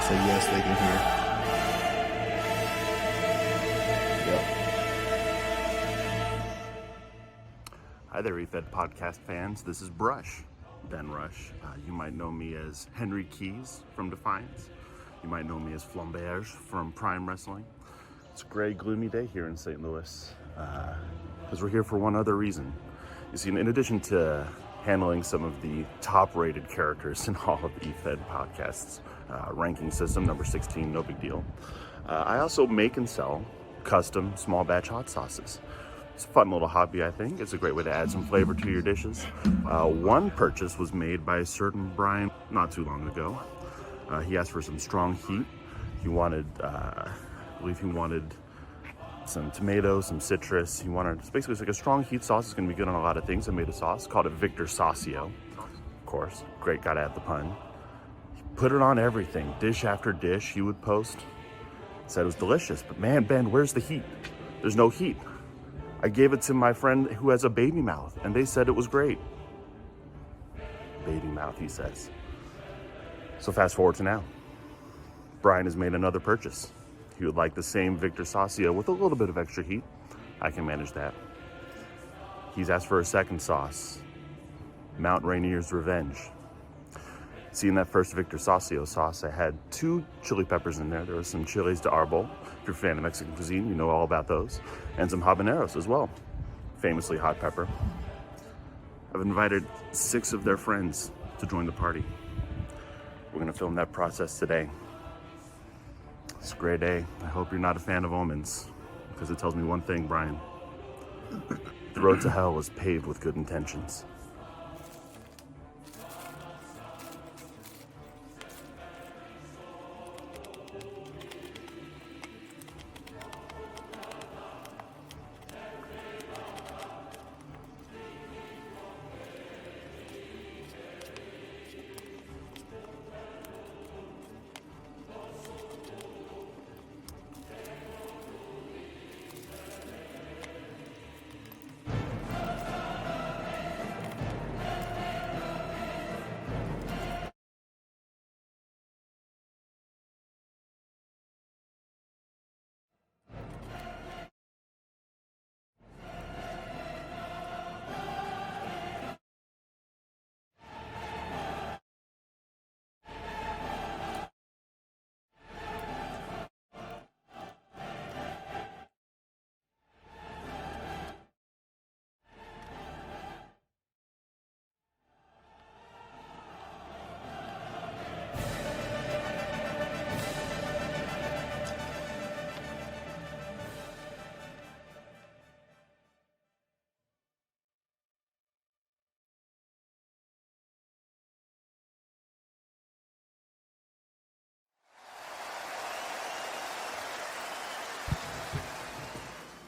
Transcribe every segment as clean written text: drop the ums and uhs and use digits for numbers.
say yes, they can hear. Yep. Hi there, EFED podcast fans. This is Ben Rush. You might know me as Henry Keys from Defiance. You might know me as Flamberge from Prime Wrestling. It's a gray, gloomy day here in St. Louis because we're here for one other reason. You see, in addition to handling some of the top-rated characters in all of the EFED podcasts, ranking system, number 16, no big deal. I also make and sell custom small batch hot sauces. It's a fun little hobby, I think. It's a great way to add some flavor to your dishes. One purchase was made by a certain Brian not too long ago. He asked for some strong heat. He wanted, I believe he wanted some tomatoes, some citrus. He wanted, basically it's like a strong heat sauce. It's gonna be good on a lot of things. I made a sauce, called it Victor Saucio. Of course, great, gotta add the pun. He put it on everything, dish after dish he would post. Said it was delicious, but man, Ben, where's the heat? There's no heat. I gave it to my friend who has a baby mouth, and they said it was great. Baby mouth, he says. So fast forward to now. Brian has made another purchase. He would like the same Victor Saucio with a little bit of extra heat. I can manage that. He's asked for a second sauce, Mount Rainier's Revenge. See, in that first Victor Saucio sauce, I had 2 chili peppers in there. There was some chiles de árbol. If you're a fan of Mexican cuisine, you know all about those. And some habaneros as well, famously hot pepper. I've invited 6 of their friends to join the party. We're gonna film that process today. It's a great day. I hope you're not a fan of omens, because it tells me one thing, Brian. The road to hell is paved with good intentions.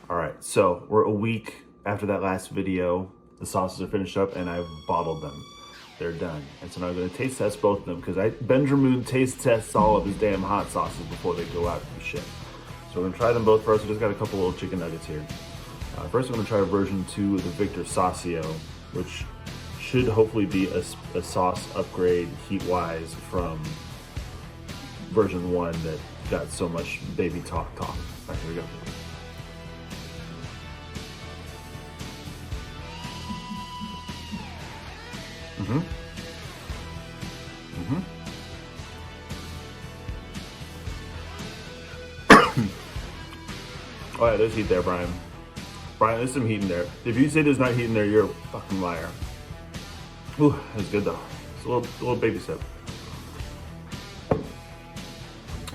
All right, so we're a week after that last video. The sauces are finished up and I've bottled them. They're done. And so now I'm gonna taste test both of them because Benjermoon taste tests all of his damn hot sauces before they go out to be shipped. So we're gonna try them both first. We just got a couple little chicken nuggets here. First I'm gonna try version 2 of the Victor Saucio, which should hopefully be a sauce upgrade heat-wise from version 1 that got so much baby talk. All right, here we go. Oh yeah, there's heat there, Brian. Brian, there's some heat in there. If you say there's not heat in there, you're a fucking liar. Ooh, that's good though. It's a little baby sip.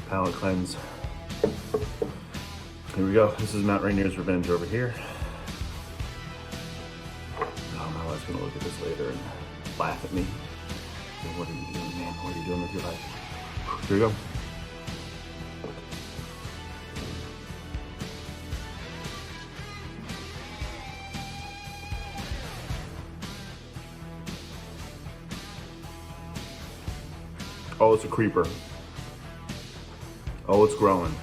Palate cleanse. Here we go. This is Mount Rainier's Revenge over here. Oh, my wife's gonna look at this later and laugh at me. What are you doing, man? What are you doing with your life? Here we go. Oh, it's a creeper. Oh, it's growing.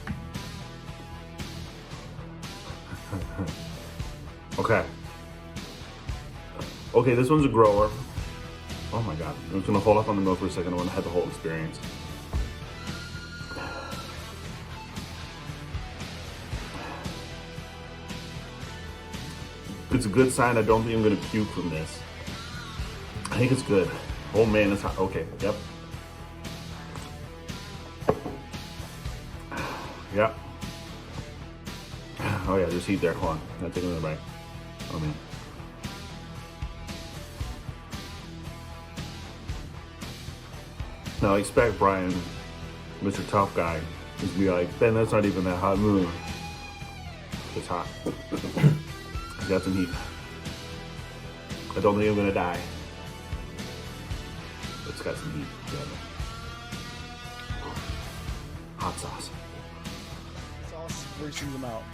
Okay. Okay, this one's a grower. Oh my God. I'm just gonna hold up on the milk for a second. I wanna have the whole experience. It's a good sign. I don't think I'm going to puke from this. I think it's good. Oh man, it's hot. Okay, yep. Yep. Oh yeah, there's heat there. Hold on. I'm taking another bite. Oh man. Now I expect Brian, Mr. Tough Guy, to be like, Ben, that's not even that hot. It's hot. I got some heat. I don't think I'm gonna die. It's got some heat. Hot sauce. Sauce reaching them out.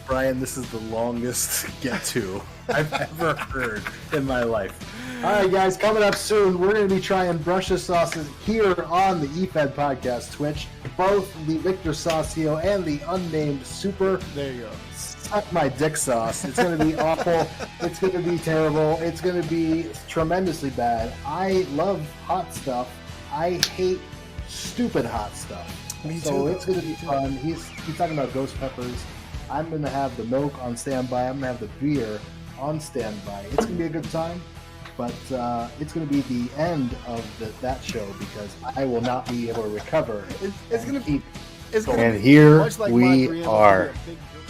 Brian, this is the longest get to I've ever heard in my life. All right, guys, coming up soon, we're going to be trying brushless sauces here on the EFED Podcast Twitch. Both the Victor Saucio and the unnamed Super. There you go. Suck my dick sauce. It's going to be awful. It's going to be terrible. It's going to be tremendously bad. I love hot stuff. I hate stupid hot stuff. Me so too, it's going to be fun. He's talking about ghost peppers. I'm going to have the milk on standby. I'm going to have the beer on standby. It's going to be a good time, but it's going to be the end of that show because I will not be able to recover. It's going to be... And here like we are.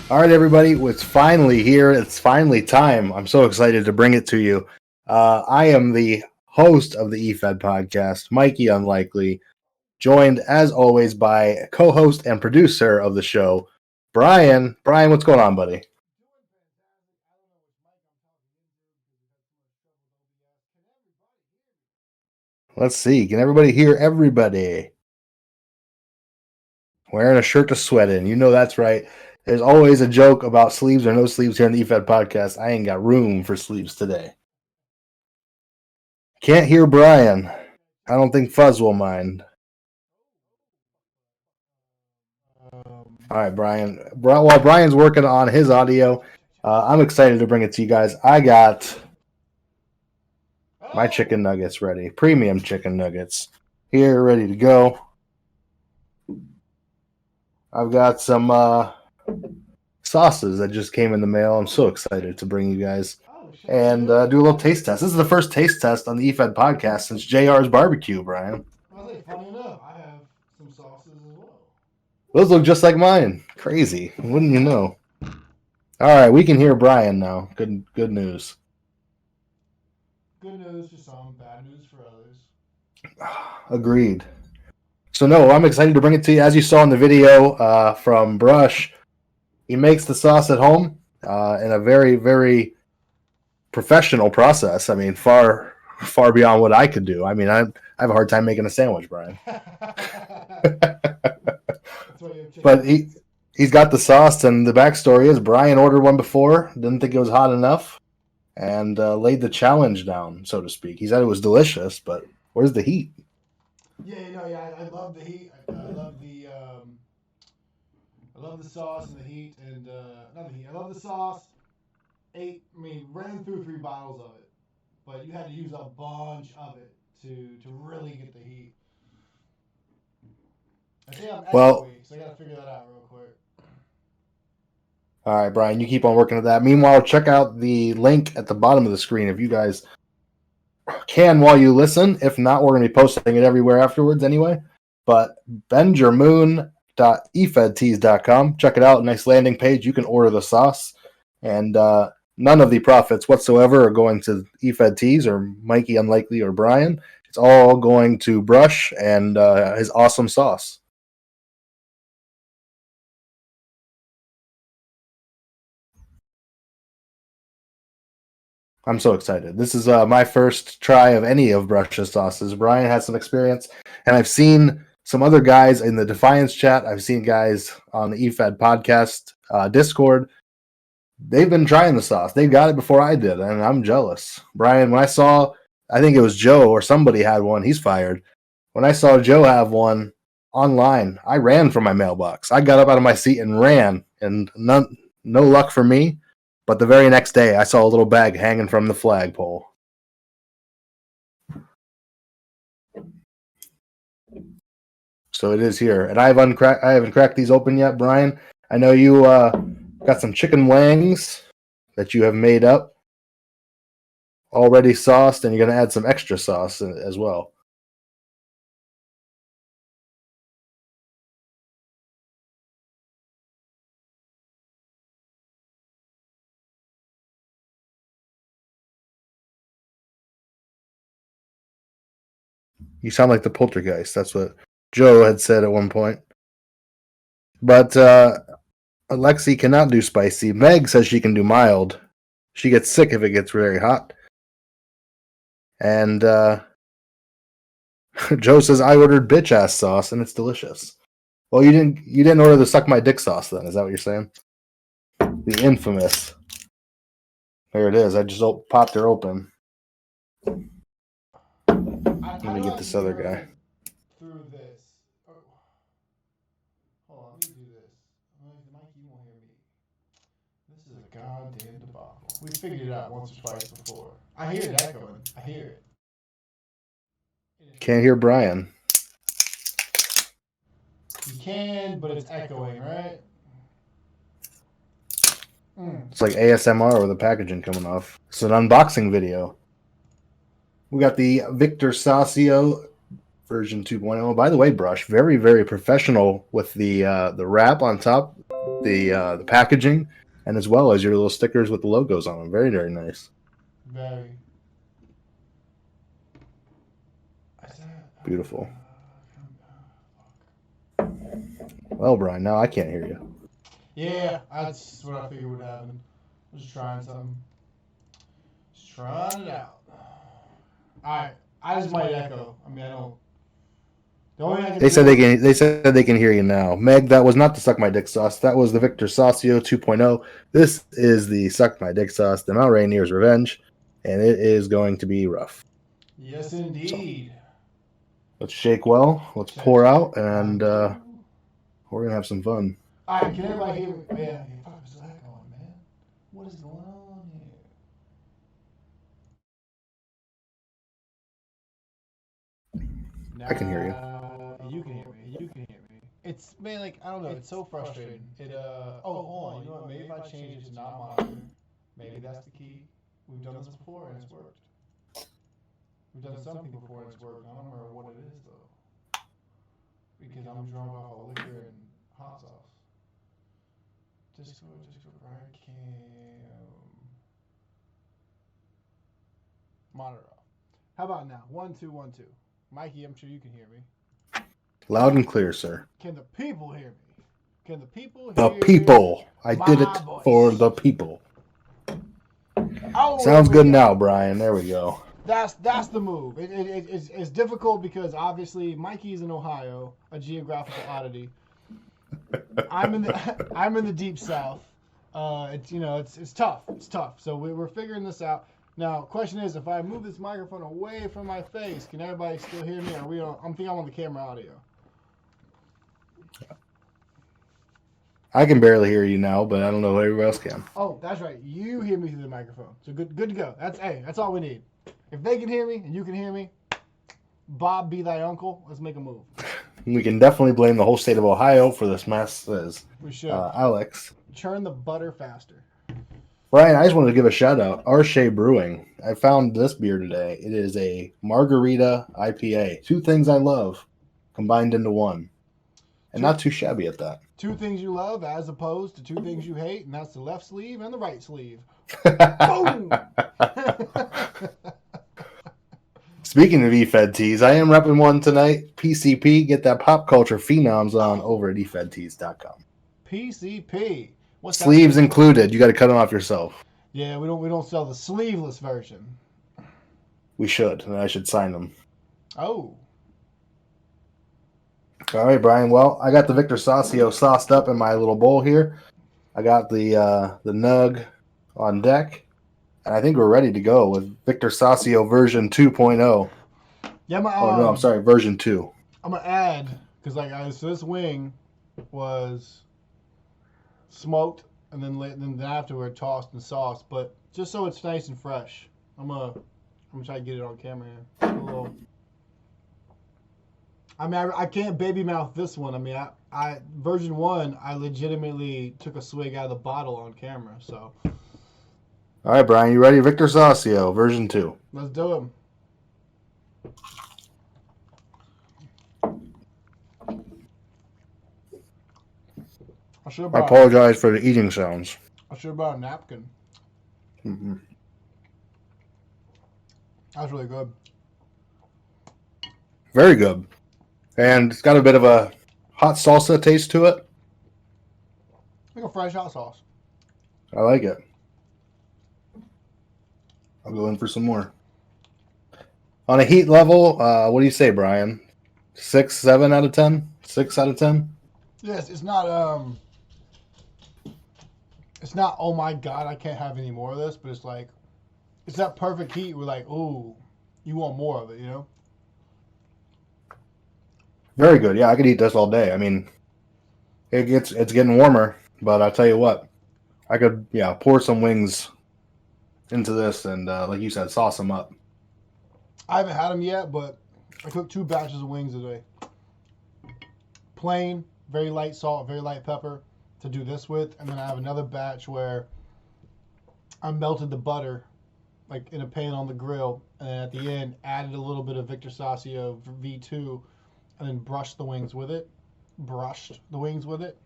All right, everybody, it's finally here. It's finally time. I'm so excited to bring it to you. I am the host of the EFED podcast, Mikey Unlikely, joined as always by co-host and producer of the show, Brian. Brian, what's going on, buddy? Let's see. Can everybody hear everybody? Wearing a shirt to sweat in. You know that's right. There's always a joke about sleeves or no sleeves here on the EFED podcast. I ain't got room for sleeves today. Can't hear Brian. I don't think Fuzz will mind. All right, Brian. While Brian's working on his audio, I'm excited to bring it to you guys. I got my chicken nuggets ready. Premium chicken nuggets. Here, ready to go. I've got some sauces that just came in the mail. I'm so excited to bring you guys and do a little taste test. This is the first taste test on the EFED podcast since JR's barbecue, Brian. Well, funny enough, I have some sauces as well. Those look just like mine. Crazy. Wouldn't you know? All right, we can hear Brian now. Good news. Good news for some, bad news for others. Agreed. So no, I'm excited to bring it to you. As you saw in the video from Brush, he makes the sauce at home in a very, very professional process. I mean, far beyond what I could do. I mean, I have a hard time making a sandwich, Brian. But he's got the sauce, and the backstory is Brian ordered one before, didn't think it was hot enough, and laid the challenge down, so to speak. He said it was delicious, but where's the heat? Yeah, I love the heat. I love the sauce and the heat, and not the heat. I love the sauce. Ran through 3 bottles of it, but you had to use a bunch of it to really get the heat. I think I'm extra weak, so I gotta figure that out real quick. All right, Brian, you keep on working at that. Meanwhile, check out the link at the bottom of the screen if you guys can while you listen. If not, we're going to be posting it everywhere afterwards anyway. But benjermoon.efedtees.com. Check it out. Nice landing page. You can order the sauce. And none of the profits whatsoever are going to EFED Tees or Mikey Unlikely or Brian. It's all going to Brush and his awesome sauce. I'm so excited. This is my first try of any of Brush's sauces. Brian has some experience, and I've seen some other guys in the Defiance chat. I've seen guys on the EFED podcast Discord. They've been trying the sauce. They got it before I did, and I'm jealous. Brian, when I saw, I think it was Joe or somebody had one. He's fired. When I saw Joe have one online, I ran from my mailbox. I got up out of my seat and ran, and no luck for me. But the very next day, I saw a little bag hanging from the flagpole. So it is here. And I haven't cracked these open yet, Brian. I know you got some chicken wings that you have made up. already sauced, and you're going to add some extra sauce as well. You sound like the poltergeist. That's what Joe had said at one point. But Alexi cannot do spicy. Meg says she can do mild. She gets sick if it gets very hot. And Joe says I ordered bitch ass sauce and it's delicious. Well, you didn't order the suck my dick sauce then? Is that what you're saying? The infamous. There it is. I just popped her open. Let me get this other guy. Through this. Oh. Hold on, let me do this. Mike, you won't hear me. This is a goddamn debacle. We figured it out once or twice before. I hear it echoing. I hear it. Can't hear Brian. You can, but it's echoing, right? It's like ASMR with the packaging coming off. It's an unboxing video. We got the Victor Sasio version 2.0. By the way, Brush, very, very professional with the wrap on top, the packaging, and as well as your little stickers with the logos on them. Very, very nice. Very. Beautiful. Well, Brian, now I can't hear you. Yeah, that's what I figured would happen. I'm just trying something. Just trying it out. Alright, I just might echo. I mean, I don't. They said they can hear you now. Meg, that was not the Suck My Dick sauce. That was the Victor Sasio 2.0. This is the Suck My Dick sauce, the Mount Rainier's Revenge, and it is going to be rough. Yes, indeed. So, let's shake well. Let's pour out, and we're gonna have some fun. All right, can everybody hear me? Oh, yeah, fuck, is that going, man? What is going on here? I can hear you. You can hear me. You can hear me. It's, man, like, I don't know. It's so frustrating. Hold on. You know what? Maybe if I change it to not monitor, maybe that's the key. We've done this before and it's worked. We've done something before and it's worked. I don't remember what it is, though. Because I'm drunk off of liquor and hot sauce. Discord, Brian Cam. Monitor off. How about now? 1, 2, 1, 2. Mikey, I'm sure you can hear me. Loud and clear, sir. Can the people hear me? Can the people hear the people? I did it voice? for the people. Oh, sounds good now, Brian. There we go. That's the move. It's difficult because obviously Mikey's in Ohio, a geographical oddity. I'm in the deep south. It's tough. It's tough. So we're figuring this out. Now, question is, if I move this microphone away from my face, can everybody still hear me? I'm on the camera audio. I can barely hear you now, but I don't know if everybody else can. Oh, that's right. You hear me through the microphone. So good to go. That's all we need. If they can hear me and you can hear me, Bob be thy uncle. Let's make a move. We can definitely blame the whole state of Ohio for this mess. We should. Alex. Churn the butter faster. Brian, I just wanted to give a shout out. Arche Brewing. I found this beer today. It is a margarita IPA. 2 things I love combined into one. And not too shabby at that. 2 things you love as opposed to 2 things you hate, and that's the left sleeve and the right sleeve. Boom! Speaking of eFed tees, I am repping one tonight. PCP, get that pop culture phenoms on over at efedtees.com. PCP. What's Sleeves that? Included. You got to cut them off yourself. Yeah, we don't sell the sleeveless version. We should, and I should sign them. Oh. All right, Brian. Well, I got the Victor Sasio sauced up in my little bowl here. I got the Nug on deck. And I think we're ready to go with Victor Sasio version 2.0. Yeah, no, I'm sorry, version 2. I'm going to add, because so this wing was smoked and then afterward tossed and sauced, but just so it's nice and fresh, I'm gonna try to get it on camera here. I can't baby mouth this one. I mean, I version 1, I legitimately took a swig out of the bottle on camera, so. All right, Brian, you ready? Victor Saucio, version 2. Let's do it. I apologize for the eating sounds. I should have brought a napkin. Mm-hmm. That's really good. Very good. And it's got a bit of a hot salsa taste to it. Like a fresh hot sauce. I like it. I'll go in for some more. On a heat level, what do you say, Brian? 6, 7 out of 10? 6 out of 10? Yes, it's not oh my god, I can't have any more of this, but it's like it's that perfect heat where like, ooh, you want more of it, you know? Very good. Yeah, I could eat this all day. I mean, it's getting warmer, but I'll tell you what, I could pour some wings into this and like you said, sauce them up. I haven't had them yet, but I cooked 2 batches of wings today. Plain, very light salt, very light pepper to do this with, and then I have another batch where I melted the butter like in a pan on the grill, and then at the end added a little bit of Victor Saucio V2, and then brushed the wings with it.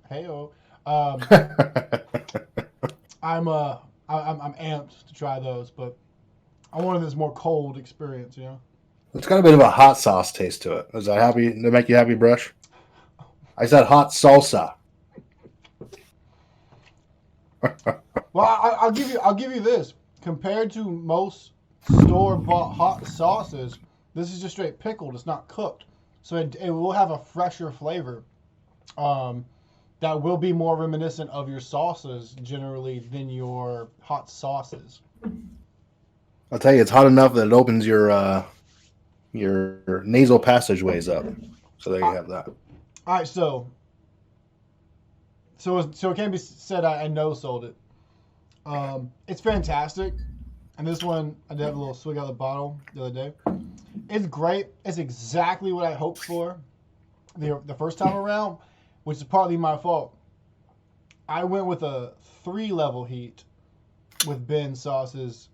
Hey-o. I'm amped to try those, but I wanted this more cold experience, you know. It's got a bit of a hot sauce taste to it. Does that make you happy, Brush? I said hot salsa. Well, I'll give you this. Compared to most store-bought hot sauces, this is just straight pickled. It's not cooked, so it will have a fresher flavor. That will be more reminiscent of your sauces generally than your hot sauces. I'll tell you, it's hot enough that it opens your nasal passageways up. So there you have that. All right, so it can't be said I no-sold it. It's fantastic, and this one I did have a little swig out of the bottle the other day. It's great. It's exactly what I hoped for the first time around, which is partly my fault. I went with a 3-level heat with Ben's sauces.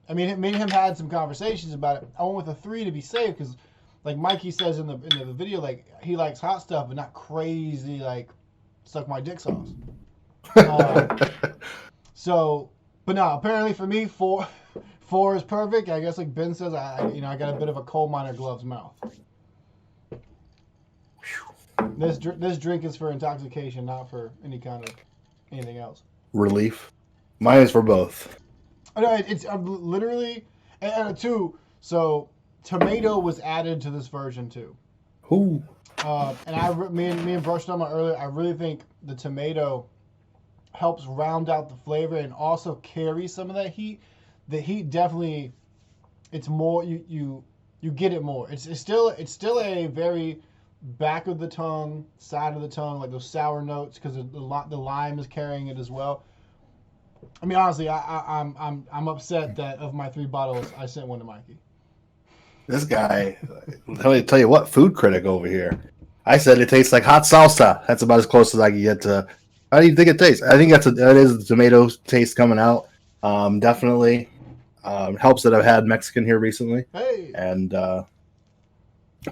I mean, me and him had some conversations about it. I went with a 3 to be safe because, like Mikey says in the video, like he likes hot stuff, but not crazy like suck my dick sauce. So, but no, apparently for me, 4 is perfect. I guess like Ben says, I got a bit of a coal miner glove's mouth. This drink is for intoxication, not for anything else. Relief. Mine is for both. No, it's literally and 2. So tomato was added to this version too. Ooh. And me and brushed on my earlier. I really think the tomato helps round out the flavor and also carry some of that heat. The heat definitely, it's more you get it more. It's still a very back of the tongue, side of the tongue, like those sour notes because the lime is carrying it as well. I mean, honestly, I'm upset that of my 3 bottles, I sent one to Mikey. This guy, let me tell you what, food critic over here. I said it tastes like hot salsa. That's about as close as I can get to. How do you think it tastes? I think that is the tomato taste coming out. Definitely helps that I've had Mexican here recently. Hey. And I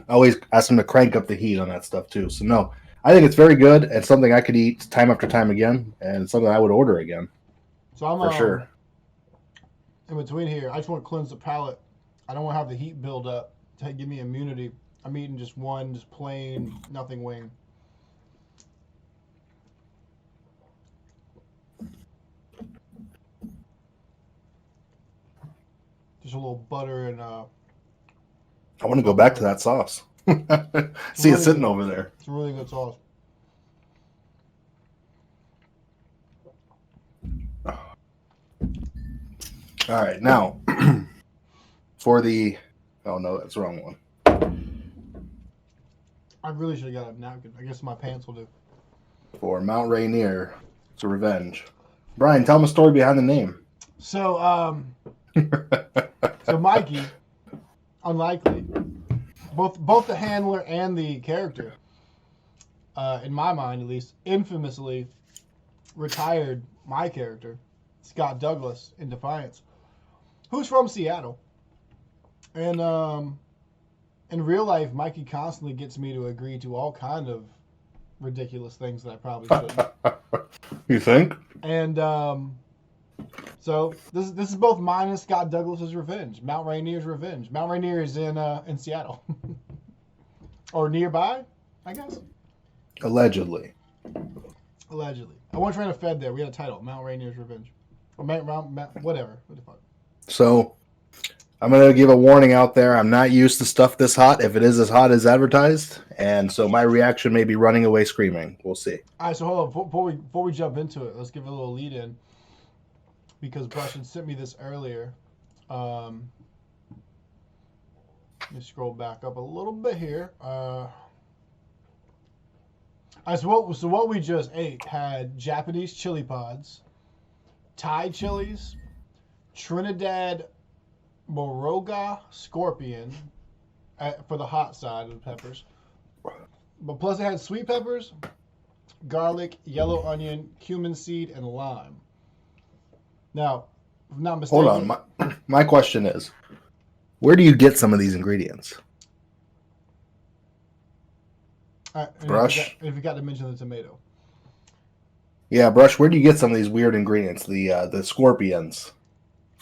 always ask them to crank up the heat on that stuff too. So no, I think it's very good and something I could eat time after time again, and something I would order again. So I'm for sure. In between here, I just want to cleanse the palate. I don't want to have the heat build up to give me immunity. I'm eating just one, just plain, nothing wing. Just a little butter and I want to go back to that sauce. See it sitting over there. It's a really good sauce. All right, now for the oh no, that's the wrong one. I really should have got a napkin. I guess my pants will do. For Mount Rainier, it's a revenge. Brian, tell them a story behind the name. So, so Mikey, unlikely, both the handler and the character, in my mind at least, infamously retired my character Scott Douglas in Defiance, who's from Seattle. And in real life, Mikey constantly gets me to agree to all kind of ridiculous things that I probably shouldn't. You think? And so this is both mine and Scott Douglas's revenge. Mount Rainier's revenge. Mount Rainier is in Seattle. Or nearby, I guess. Allegedly. Allegedly. I once ran a Fed there. We had a title, Mount Rainier's revenge. Or whatever. What the fuck? So I'm going to give a warning out there. I'm not used to stuff this hot, if it is as hot as advertised. And so my reaction may be running away screaming. We'll see. All right, so hold on. Before we jump into it, let's give it a little lead in. Because Brush had sent me this earlier. Let me scroll back up a little bit here. So what we just ate had Japanese chili pods, Thai chilies, Trinidad Moraga scorpion for the hot side of the peppers. But plus it had sweet peppers, garlic, yellow onion, cumin seed, and lime. Now, if I'm not mistaken... Hold on. My question is, where do you get some of these ingredients? Brush? If you got to mention the tomato. Yeah, Brush, where do you get some of these weird ingredients? The scorpions,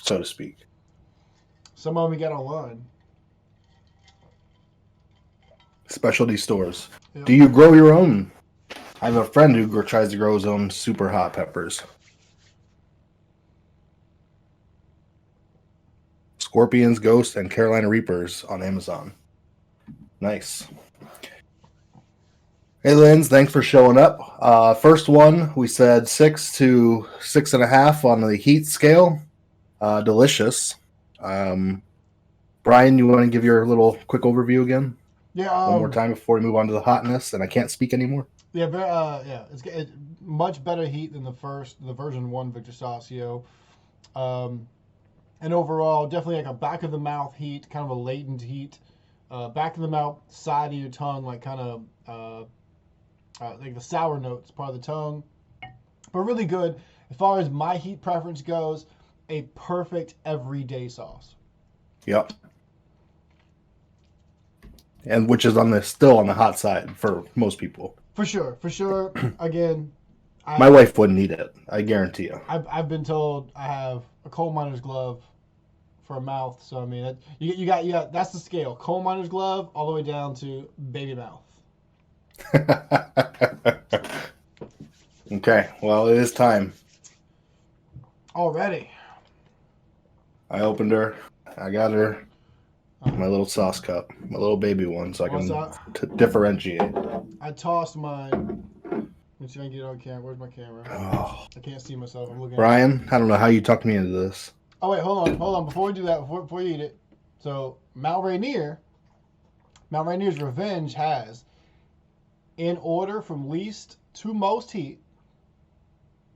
so to speak. Some of them we got online. Specialty stores. Yep. Do you grow your own? I have a friend who tries to grow his own super hot peppers. Scorpions, Ghost, and Carolina Reapers on Amazon. Nice. Hey, Linz, thanks for showing up. First one, we said 6 to 6.5 on the heat scale. Delicious. Brian, you want to give your little quick overview again? Yeah. One more time before we move on to the hotness, and I can't speak anymore. Yeah, It's much better heat than the version 1 Victor Saucio. And overall, definitely like a back of the mouth heat, kind of a latent heat. Back of the mouth, side of your tongue, like kind of like the sour notes, part of the tongue. But really good. As far as my heat preference goes, a perfect everyday sauce. Yep. And which is still on the hot side for most people. For sure. Again, my wife wouldn't eat it. I guarantee you. I've been told I have a coal miner's glove for a mouth. So I mean, you got that's the scale. Coal miner's glove all the way down to baby mouth. Okay, well, it is time. Already. I opened her. I got her my little sauce cup, my little baby one, so I can differentiate. I tossed mine. Let me see if I can get it on camera. Where's my camera? Oh. I can't see myself. I'm looking. Brian, I don't know how you talked me into this. Oh wait, hold on. Before we do that, before you eat it, so Mount Rainier's Revenge has, in order from least to most heat,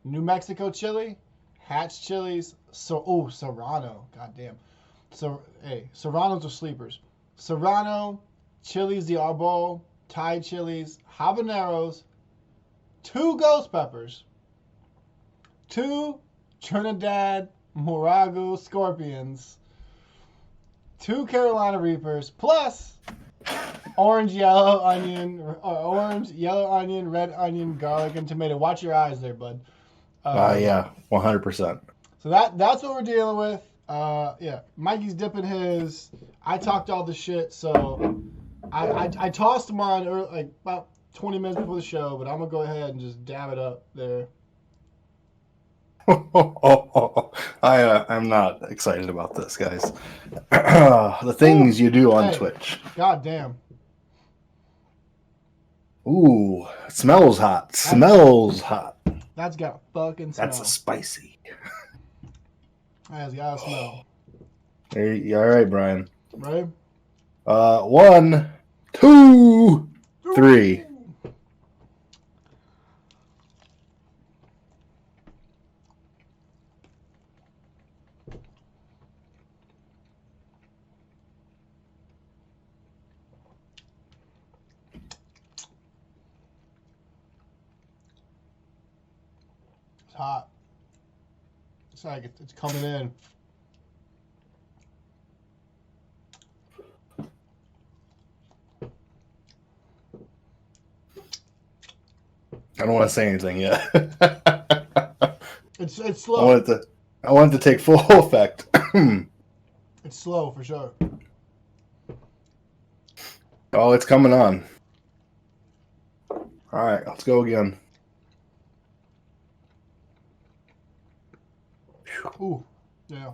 New Mexico chili, Hatch chilies, Serrano, goddamn. So hey, Serranos are sleepers. Serrano, chilies de arbol, Thai chilies, habaneros, 2 ghost peppers, 2 Trinidad Moraga scorpions, 2 Carolina Reapers, plus orange, yellow onion, red onion, garlic, and tomato. Watch your eyes there, bud. Yeah, 100%. So that's what we're dealing with. Yeah, Mikey's dipping his. I talked all the shit, so I tossed him on like about 20 minutes before the show, but I'm gonna go ahead and just dab it up there. I'm not excited about this, guys. The things you do on Twitch. God damn. Ooh, it smells hot. Smells hot. That's got a fucking smell. That's a spicy. That's got a smell. All right, Brian. Ready? 1, 2, 3. It's hot. It's like it's coming in. I don't want to say anything yet. It's I slow. want it to take full effect. It's slow for sure. Oh, it's coming on. All right, let's go again. Ooh, yeah.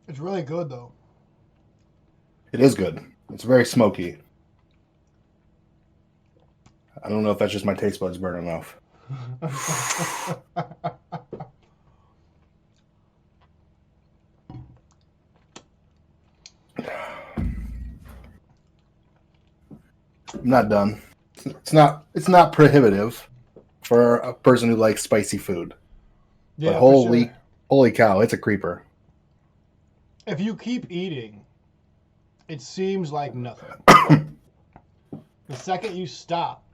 It's really good though. It is good. It's very smoky. I don't know if that's just my taste buds burning off. I'm not done. It's not prohibitive for a person who likes spicy food. Yeah, But for sure. holy cow, it's a creeper. If you keep eating, it seems like nothing. The second you stop,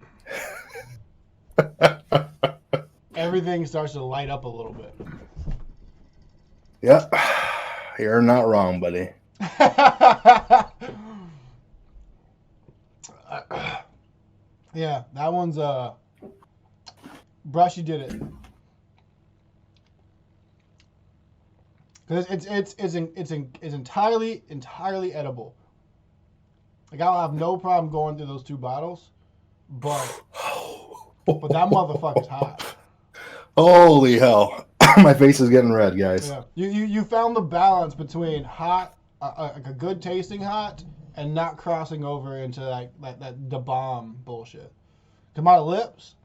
everything starts to light up a little bit. Yep. You're not wrong, buddy. Yeah, that one's Brushy did it. Because it's entirely edible. Like I'll have no problem going through those 2 bottles, but that motherfucker's hot. Holy hell. My face is getting red, guys. Yeah, you found the balance between hot, like a good tasting hot, and not crossing over into like the bomb bullshit. Cause my lips,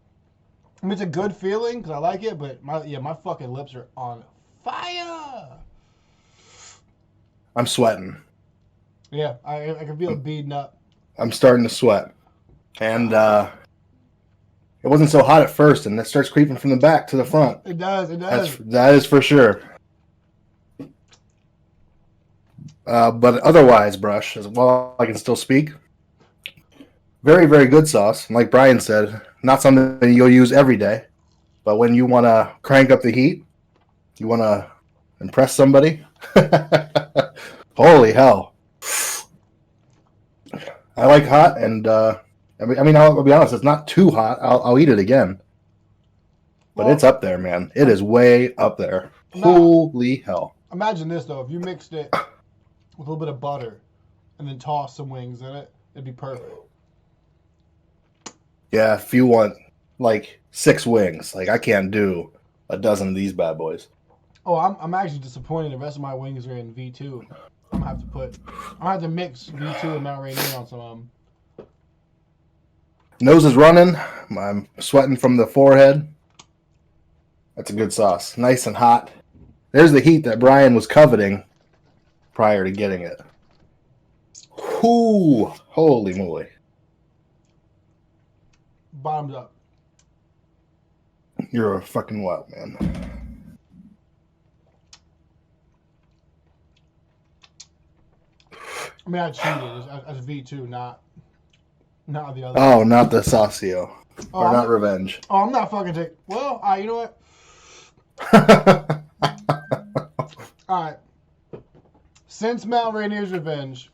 I mean, it's a good feeling because I like it, but my fucking lips are on fire. I'm sweating. Yeah, I can feel it beading up. I'm starting to sweat. And it wasn't so hot at first, and it starts creeping from the back to the front. It does. That is for sure. But otherwise, Brush, as well I can still speak. Very, very good sauce. And like Brian said, not something that you'll use every day. But when you want to crank up the heat, you want to impress somebody. Holy hell. I like hot, and I'll be honest, it's not too hot. I'll eat it again. But it's up there, man. It is way up there. Holy hell. Imagine this, though. If you mixed it with a little bit of butter and then tossed some wings in it, it'd be perfect. Yeah, if you want, like, 6 wings. Like, I can't do a dozen of these bad boys. Oh, I'm actually disappointed. The rest of my wings are in V2. I'm gonna have to mix V2 and Mount Rainier on some of them. Nose is running. I'm sweating from the forehead. That's a good sauce. Nice and hot. There's the heat that Brian was coveting prior to getting it. Whoo! Holy moly. Bottoms up. You're a fucking what, man? I mean, I cheated as V2, not the other. Oh, not the Saucio. Or not Revenge. Oh, I'm not fucking taking. Well, you know what? All right. Since Mount Rainier's Revenge,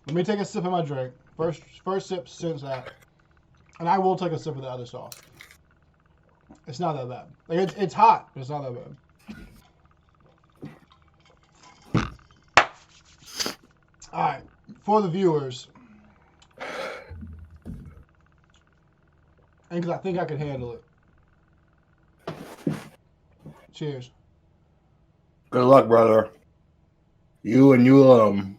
let me take a sip of my drink. First sip since that, and I will take a sip of the other sauce. It's not that bad. Like it's hot, but it's not that bad. All right, for the viewers, and because I think I can handle it. Cheers. Good luck, brother. You and you alone.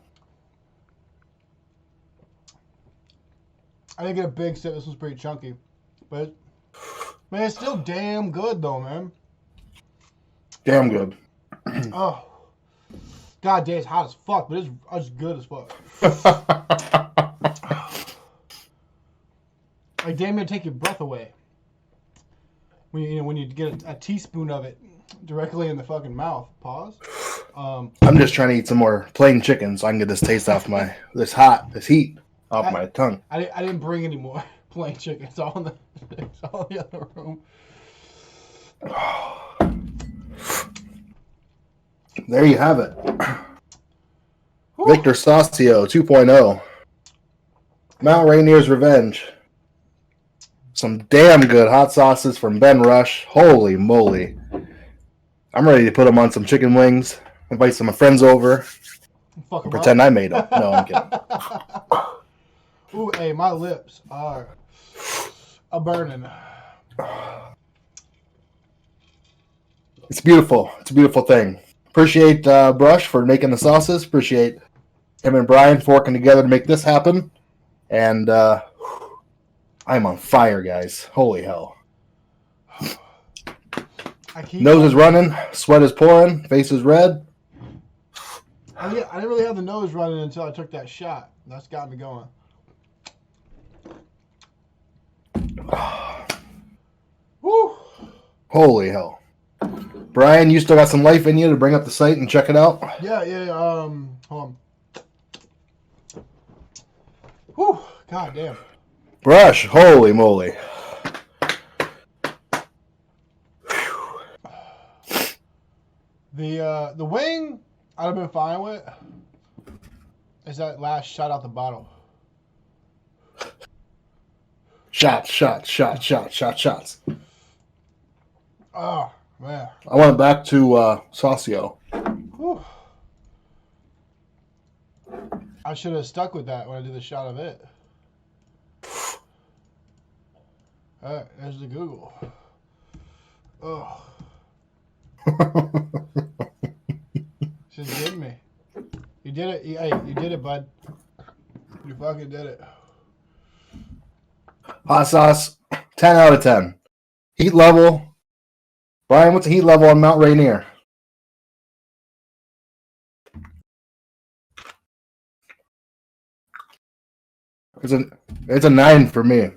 I didn't get a big sip. This was pretty chunky, but man, it's still damn good though, man. Damn good. Oh, god damn, it's hot as fuck, but it's good as fuck. Like damn near take your breath away when you get a teaspoon of it directly in the fucking mouth. Pause. I'm just trying to eat some more plain chicken so I can get this taste off this heat off my tongue. I didn't bring any more plain chicken. It's all in the other room. There you have it. Victor Saucio 2.0. Mount Rainier's Revenge. Some damn good hot sauces from Ben Rush. Holy moly. I'm ready to put them on some chicken wings. Invite some friends over. Pretend I made them. No, I'm kidding. Ooh, hey, my lips are burning. It's beautiful. It's a beautiful thing. Appreciate Brush for making the sauces. Appreciate him and Brian for working together to make this happen. And I'm on fire, guys. Holy hell. Nose is running. Sweat is pouring. Face is red. I didn't really have the nose running until I took that shot. That's got me going. Woo! Holy hell. Brian, you still got some life in you to bring up the site and check it out? Yeah. Hold on. Whew, god damn. Brush, holy moly. The wing I'd have been fine with. Is that last shot out the bottle. Shots. Oh, man. I went back to Saucio. Whew. I should have stuck with that when I did the shot of it. All right, there's the Google. Oh. Just getting me. You did it. Hey, you did it, bud. You fucking did it. Hot sauce, 10 out of 10. Heat level. Brian, what's the heat level on Mount Rainier? It's a 9 for me.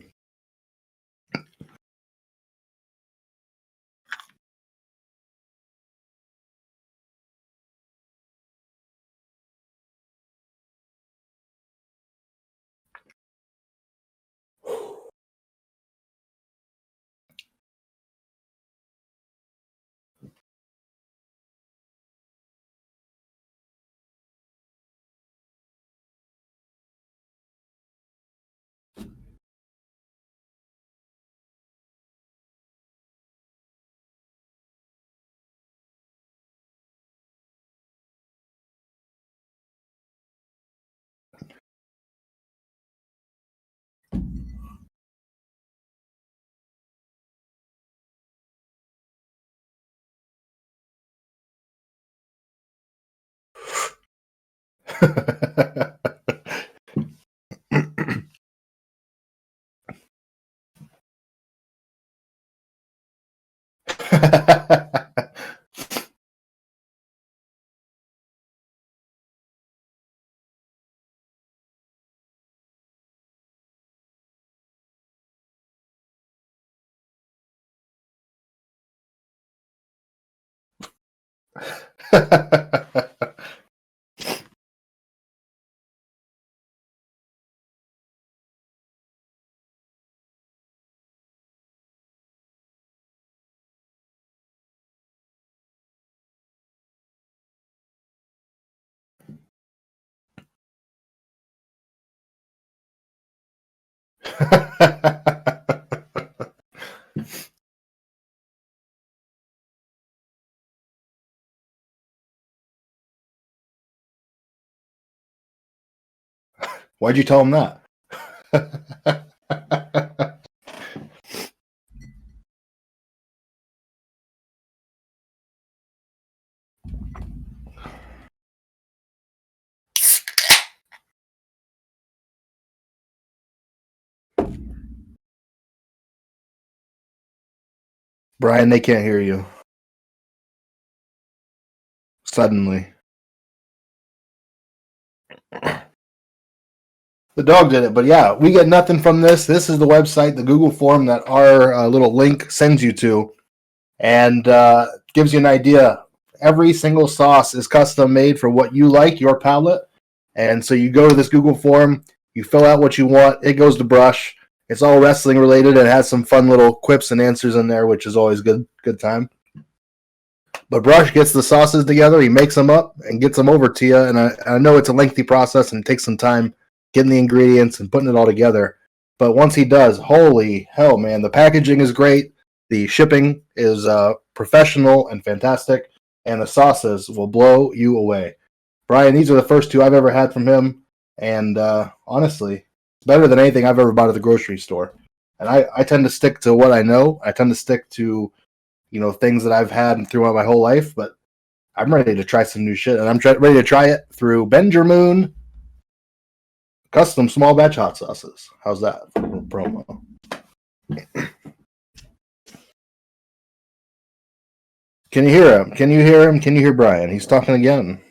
Why'd you tell him that? Brian, they can't hear you. Suddenly. The dog did it, but yeah, we get nothing from this. This is the website, the Google form that our little link sends you to, and gives you an idea. every single sauce is custom made for what you like, your palate. And so you go to this Google form, you fill out what you want, it goes to Brush. It's all wrestling related. It has some fun little quips and answers in there, which is always good time. But Brush gets the sauces together, he makes them up and gets them over to you. And I know it's a lengthy process and it takes some time getting the ingredients and putting it all together. But once he does, holy hell, man, the packaging is great. The shipping is professional and fantastic. And the sauces will blow you away. Brian, these are the first two I've ever had from him. And honestly, it's better than anything I've ever bought at the grocery store. And I tend to stick to what I know. I tend to stick to, things that I've had throughout my whole life. But I'm ready to try some new shit. And I'm ready to try it through Benjermoon custom small batch hot sauces. How's that for promo? Can you hear him? Can you hear him? Can you hear Brian? He's talking again.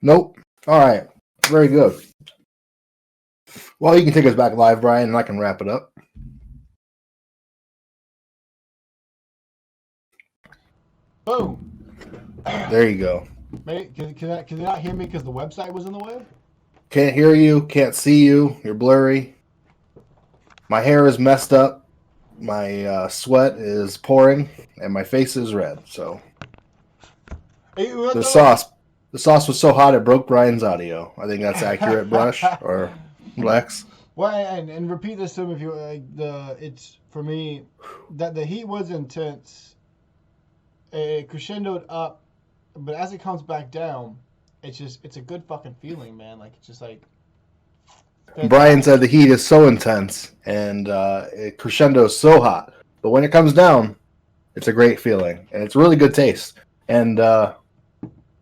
Nope. All right. Very good. Well, you can take us back live, Brian, and I can wrap it up. Boom. There you go. Mate, can they not hear me because the website was in the way? Can't hear you. Can't see you. You're blurry. My hair is messed up. My sweat is pouring, and my face is red. So the sauce was so hot it broke Brian's audio. I think that's accurate, Brush or Lex. Well, and repeat this to him if you like. It's for me that the heat was intense. It crescendoed up, but as it comes back down, it's a good fucking feeling, man. Like it's just like. Brian said the heat is so intense and it crescendos so hot, but when it comes down, it's a great feeling and it's really good taste. And I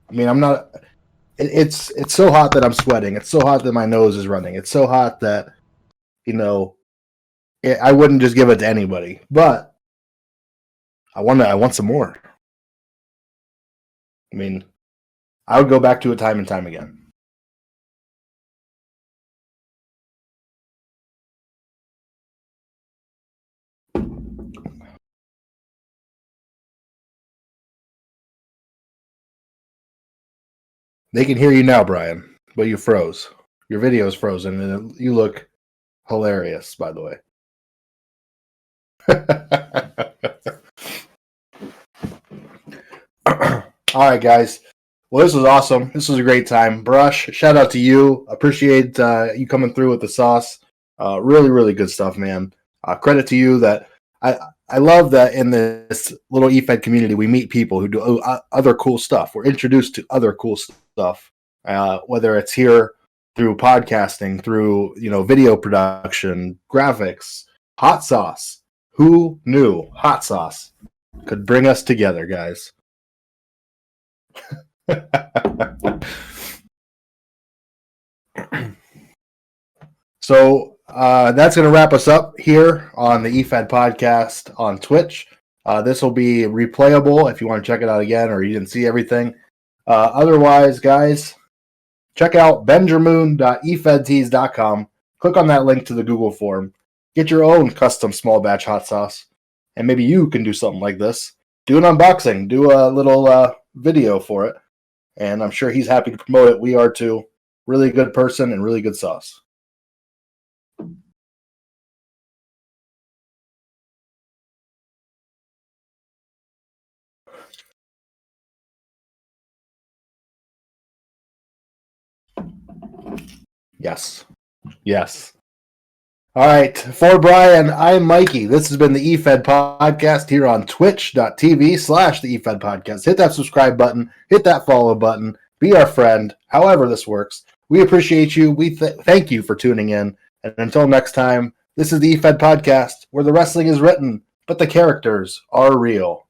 mean, I'm not. It's so hot that I'm sweating. It's so hot that my nose is running. It's so hot that I wouldn't just give it to anybody. But I want some more. I mean, I would go back to it time and time again. They can hear you now, Brian, but you froze. Your video is frozen, and you look hilarious, by the way. All right, guys. Well, this was awesome. This was a great time. Brush, shout out to you. Appreciate you coming through with the sauce. Really, really good stuff, man. Credit to you that I love that in this little EFED community, we meet people who do other cool stuff. We're introduced to other cool stuff, whether it's here through podcasting, through video production, graphics, hot sauce. Who knew hot sauce could bring us together, guys? So that's going to wrap us up here on the EFED podcast on Twitch. This will be replayable if you want to check it out again or you didn't see everything. Otherwise, guys, check out benjermoon.efedtees.com. Click on that link to the Google form. Get your own custom small batch hot sauce. And maybe you can do something like this. Do an unboxing. Do a little video for it. And I'm sure he's happy to promote it. We are too. Really good person and really good sauce. Yes. Yes. All right. For Brian, I'm Mikey. This has been the EFED podcast here on twitch.tv/the EFED podcast. Hit that subscribe button. Hit that follow button. Be our friend. However this works. We appreciate you. We thank you for tuning in. And until next time, this is the EFED podcast where the wrestling is written, but the characters are real.